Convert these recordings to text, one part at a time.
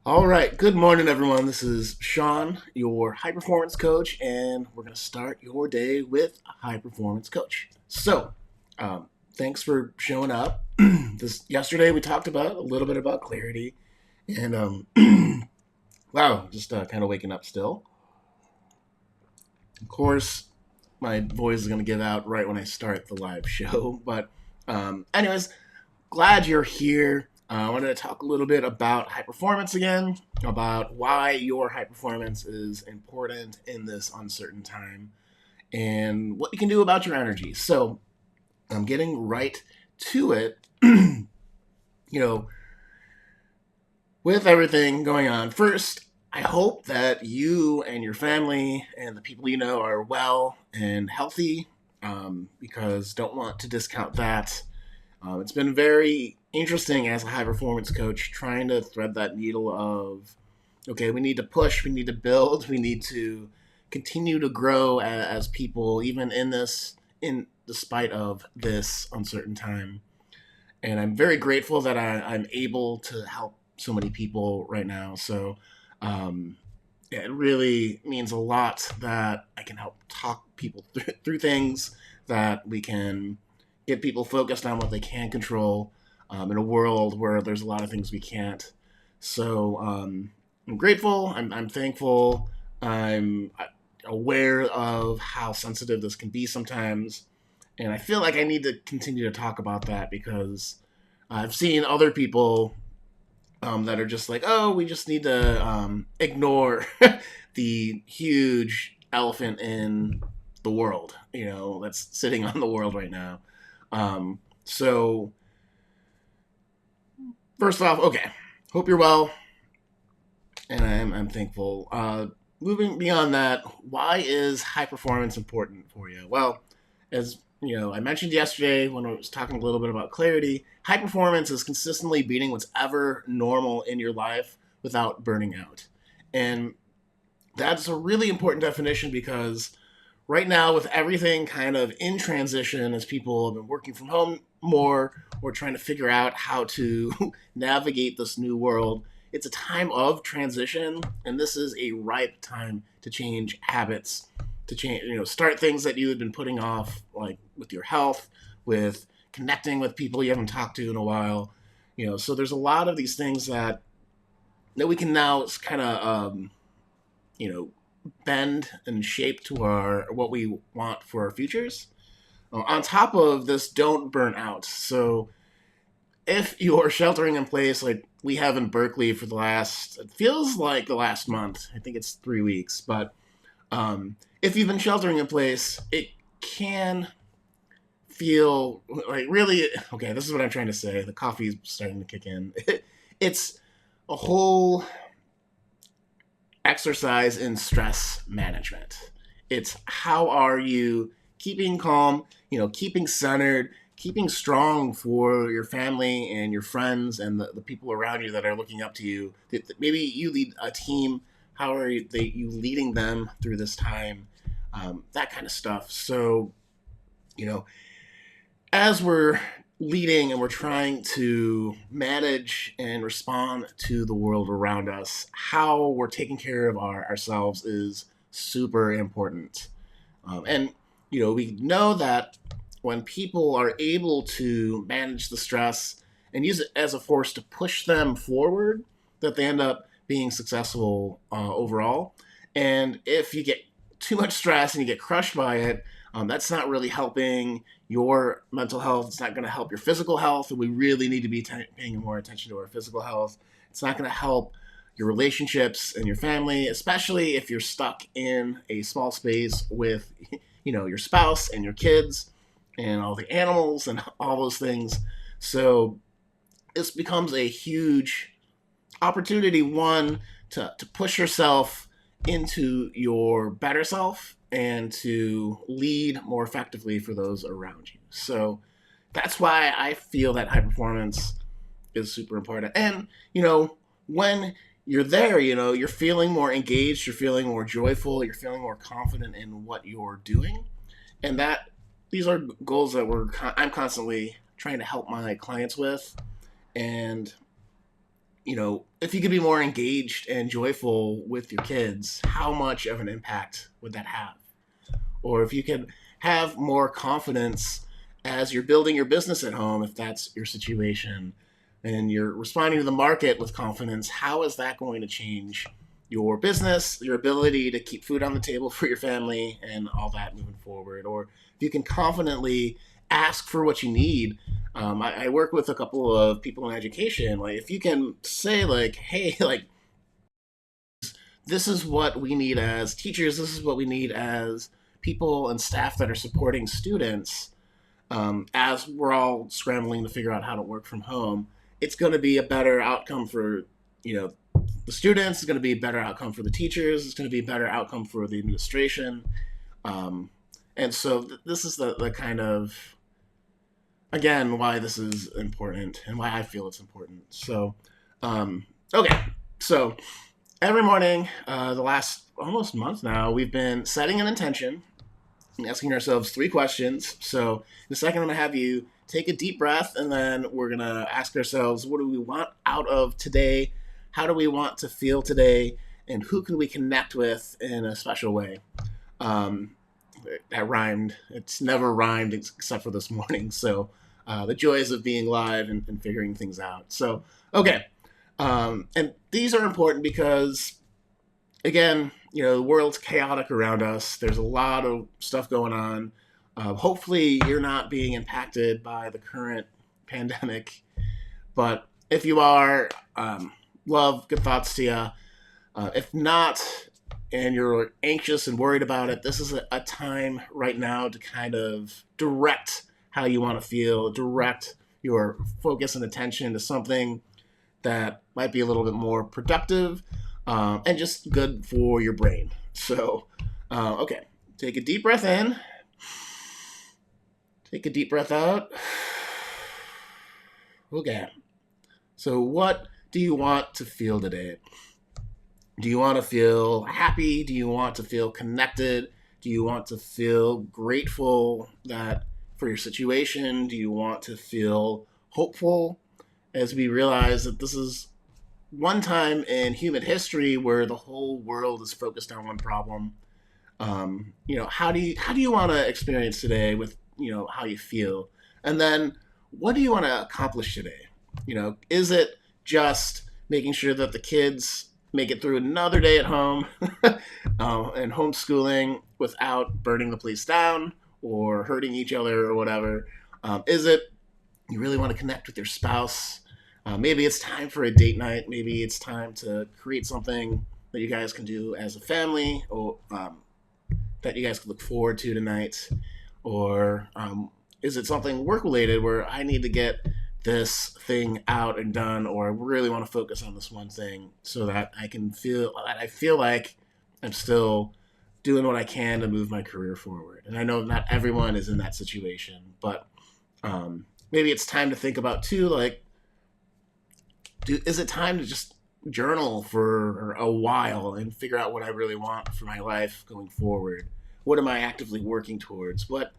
All right, good morning, everyone. This is Sean, your high performance coach, and we're going to start your day with a high performance coach. Thanks for showing up. This yesterday we talked about a little bit about clarity, and wow, just kind of waking up still. Of course, my voice is going to give out right when I start the live show, but anyways, glad you're here. I wanted to talk a little bit about high performance again, about why your high performance is important in this uncertain time, and what you can do about your energy. So, I'm getting right to it. you know, with everything going on, first, I hope that you and your family and the people you know are well and healthy, because don't want to discount that. It's been very interesting as a high performance coach trying to thread that needle of, okay, we need to push, we need to build, we need to continue to grow as people, even in this, in despite of this uncertain time. And I'm very grateful that I'm able to help so many people right now. So, um, yeah, it really means a lot that I can help talk people through things, that we can get people focused on what they can control, in a world where there's a lot of things we can't. So I'm grateful. I'm thankful. I'm aware of how sensitive this can be sometimes. And I feel like I need to continue to talk about that because I've seen other people that are just like, oh, we just need to ignore the huge elephant in the world, that's sitting on the world right now. So, first off, okay, hope you're well, and I'm thankful. Moving beyond that, why is high performance important for you? Well, as I mentioned yesterday when I was talking a little bit about clarity, high performance is consistently beating what's ever normal in your life without burning out. And that's a really important definition because right now, with everything kind of in transition, as people have been working from home more or trying to figure out how to navigate this new world, it's a time of transition, and this is a ripe time to change habits, to change, start things that you had been putting off, like with your health, with connecting with people you haven't talked to in a while. So there's a lot of these things that we can now kind of, you know, bend and shape to our what we want for our futures. On top of this, don't burn out. So if you're sheltering in place like we have in Berkeley for the last, it feels like the last month. I think it's 3 weeks, but if you've been sheltering in place, it can feel like really okay. This is what I'm trying to say. The coffee's starting to kick in. It's a whole exercise in stress management. It's how are you keeping calm, keeping centered, keeping strong for your family and your friends and the people around you that are looking up to you. Maybe you lead a team. How are you leading them through this time? That kind of stuff. So, you know, as we're leading and we're trying to manage and respond to the world around us, how we're taking care of ourselves is super important. And, we know that when people are able to manage the stress and use it as a force to push them forward, that they end up being successful overall. And if you get too much stress and you get crushed by it, that's not really helping your mental health. It's not going to help your physical health. And we really need to be paying more attention to our physical health. It's not going to help your relationships and your family, especially if you're stuck in a small space with, your spouse and your kids and all the animals and all those things. So this becomes a huge opportunity, one, to push yourself into your better self and to lead more effectively for those around you. So that's why I feel that high performance is super important. And, when you're there, you're feeling more engaged, you're feeling more joyful, you're feeling more confident in what you're doing. And these are goals that I'm constantly trying to help my clients with. And if you could be more engaged and joyful with your kids, how much of an impact would that have? Or if you could have more confidence as you're building your business at home, if that's your situation, and you're responding to the market with confidence, how is that going to change your business, your ability to keep food on the table for your family, and all that moving forward? Or if you can confidently ask for what you need. I work with a couple of people in education. Like, if you can say, like, hey, like, this is what we need as teachers, this is what we need as people and staff that are supporting students, as we're all scrambling to figure out how to work from home, it's going to be a better outcome for, the students. It's going to be a better outcome for the teachers. It's going to be a better outcome for the administration. And so this is the kind of, again, why this is important and why I feel it's important. So, okay. So every morning, the last almost month now, we've been setting an intention and asking ourselves 3 questions. So in a second, I'm going to have you take a deep breath, and then we're going to ask ourselves, what do we want out of today? How do we want to feel today? And who can we connect with in a special way? That rhymed. It's never rhymed except for this morning. So the joys of being live and figuring things out. So, okay. And these are important because, again, the world's chaotic around us. There's a lot of stuff going on. Hopefully you're not being impacted by the current pandemic. But if you are, love, good thoughts to you. If not, and you're anxious and worried about it, this is a time right now to kind of direct how you want to feel, direct your focus and attention to something that might be a little bit more productive, and just good for your brain. So, okay, take a deep breath in, take a deep breath out. Okay, so what do you want to feel today? Do you want to feel happy? Do you want to feel connected? Do you want to feel grateful for your situation? Do you want to feel hopeful, as we realize that this is one time in human history where the whole world is focused on one problem? How do you want to experience today with, how you feel? And then what do you want to accomplish today? Is it just making sure that the kids make it through another day at home and homeschooling without burning the place down or hurting each other or whatever? Is it you really want to connect with your spouse? Maybe it's time for a date night. Maybe it's time to create something that you guys can do as a family, or that you guys can look forward to tonight. Or is it something work related where I need to get this thing out and done, or I really want to focus on this one thing so that I feel like I'm still doing what I can to move my career forward? And I know not everyone is in that situation, but maybe it's time to think about too, like, is it time to just journal for a while and figure out what I really want for my life going forward? What am I actively working towards? What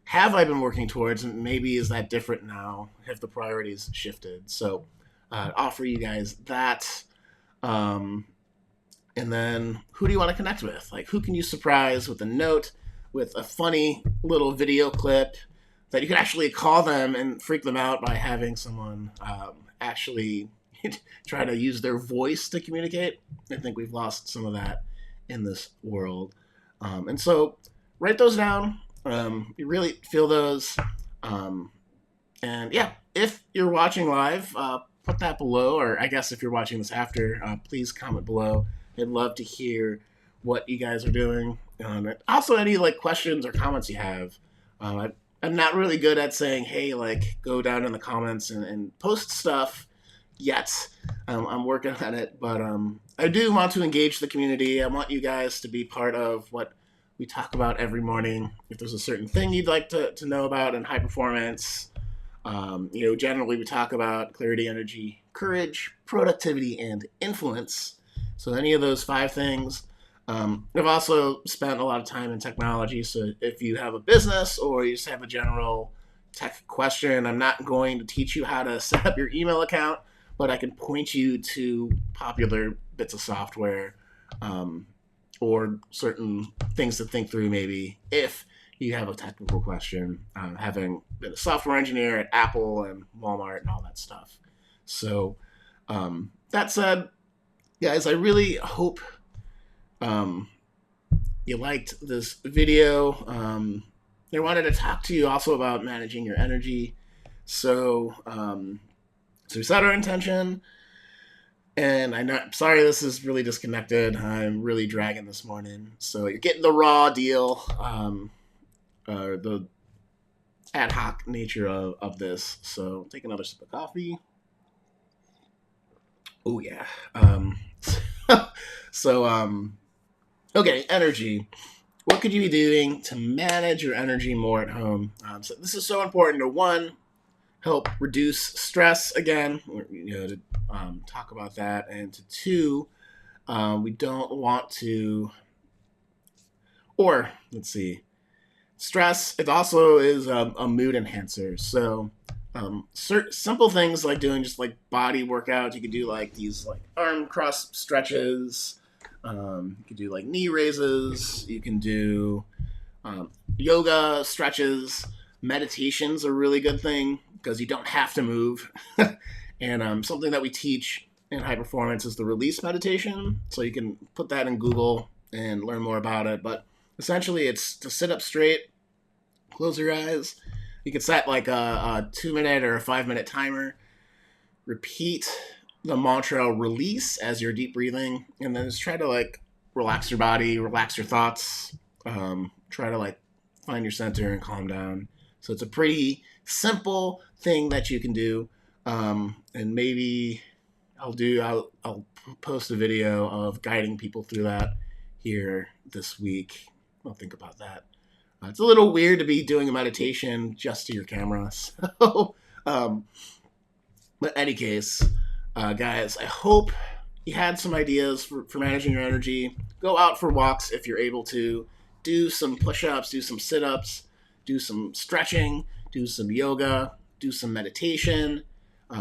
have I been working towards? And maybe is that different now? Have the priorities shifted? So offer you guys that. And then who do you want to connect with? Like, who can you surprise with a note, with a funny little video clip that you can actually call them and freak them out by having someone actually try to use their voice to communicate? I think we've lost some of that in this world. And so write those down. You really feel those. And yeah, if you're watching live, put that below, or I guess if you're watching this after, please comment below. I'd love to hear what you guys are doing. Also, any questions or comments you have. I'm not really good at saying, hey, go down in the comments and post stuff yet. I'm working on it, but I do want to engage the community. I want you guys to be part of what we talk about every morning. If there's a certain thing you'd like to know about in high performance, generally we talk about clarity, energy, courage, productivity, and influence. So any of those 5 things. I've also spent a lot of time in technology. So if you have a business or you just have a general tech question, I'm not going to teach you how to set up your email account, but I can point you to popular bits of software or certain things to think through maybe if you have a technical question, having been a software engineer at Apple and Walmart and all that stuff. So that said, guys, I really hope you liked this video. I wanted to talk to you also about managing your energy. So we set our intention, and I'm sorry this is really disconnected. I'm really dragging this morning. So you're getting the raw deal, the ad hoc nature of this. So take another sip of coffee. Oh yeah. Okay, energy. What could you be doing to manage your energy more at home? So this is so important to, one, help reduce stress again, to talk about that, and to two, we don't want to, or let's see, stress, it also is a mood enhancer. So simple things like doing just like body workouts. You could do like these like arm cross stretches. You can do like knee raises. You can do yoga stretches. Meditation's a really good thing because you don't have to move. And something that we teach in high performance is the release meditation. So you can put that in Google and learn more about it. But essentially, it's to sit up straight, close your eyes. You can set like a 2-minute or a 5-minute timer. Repeat the mantra release as you're deep breathing, and then just try to like relax your body, relax your thoughts. Try to like find your center and calm down. So it's a pretty simple thing that you can do. And maybe I'll post a video of guiding people through that here this week. I'll think about that. It's a little weird to be doing a meditation just to your camera. So, but in any case, guys, I hope you had some ideas for managing your energy. Go out for walks if you're able to. Do some push-ups, do some sit-ups, do some stretching, do some yoga, do some meditation.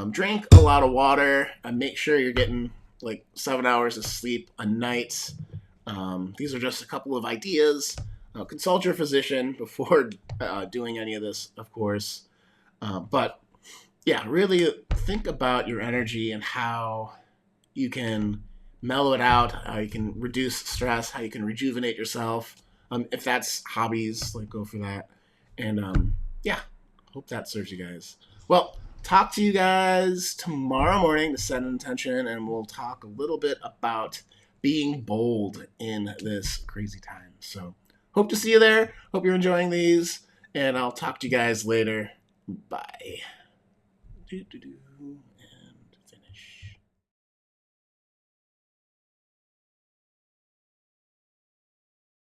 Drink a lot of water, and make sure you're getting like 7 hours of sleep a night. These are just a couple of ideas. Consult your physician before doing any of this, of course. But yeah, really think about your energy and how you can mellow it out, how you can reduce stress, how you can rejuvenate yourself. If that's hobbies, like go for that. And yeah, hope that serves you guys. Well, talk to you guys tomorrow morning to set an intention, and we'll talk a little bit about being bold in this crazy time. So hope to see you there. Hope you're enjoying these, and I'll talk to you guys later. Bye.